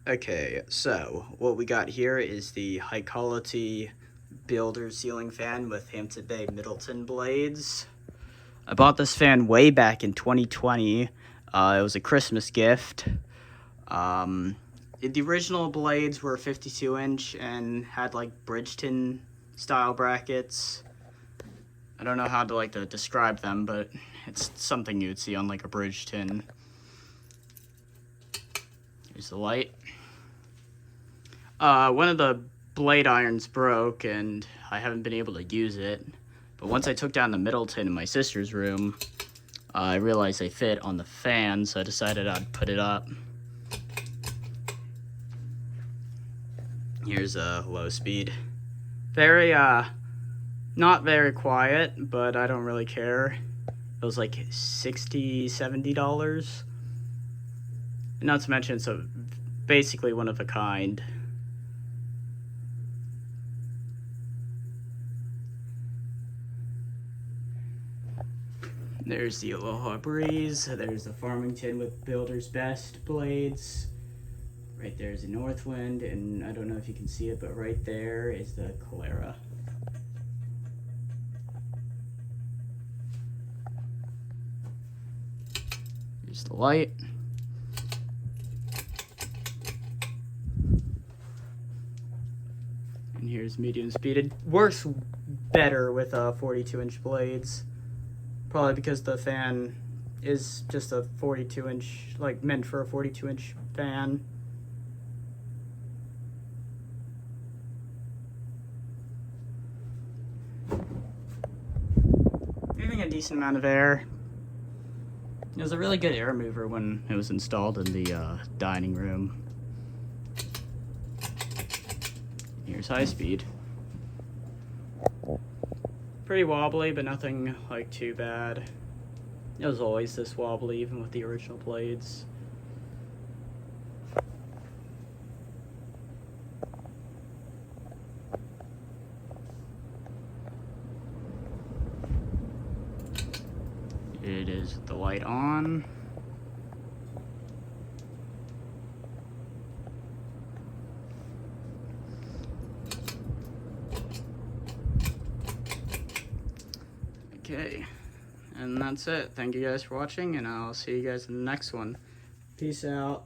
Okay, so what we got here is the Hykolity Builder Ceiling fan with HB Middleton blades. I bought this fan way back in 2020. It was a Christmas gift. The original blades were 52-inch and had like Bridgeton style brackets. I don't know how to describe them, but it's something you'd see on like a Bridgeton. Here's the light. One of the blade irons broke and I haven't been able to use it. But once I took down the Middleton in my sister's room, I realized they fit on the fan, so I decided I'd put it up. Here's a low speed. Very, not very quiet, but I don't really care. It was like $60, $70. And not to mention it's basically one of a kind. There's the Aloha Breeze. There's the Farmington with Builder's Best blades. Right there's the Northwind, and I don't know if you can see it, but right there is the Calera. Here's the light. And here's medium speed. It works better with 42-inch blades. Probably because the fan is just a 42-inch, like meant for a 42-inch fan. Moving a decent amount of air. It was a really good air mover when it was installed in the dining room. Here's high speed. Pretty wobbly, but nothing like too bad. It was always this wobbly, even with the original blades. It is the light on. Okay, and that's it. Thank you guys for watching, and I'll see you guys in the next one. Peace out.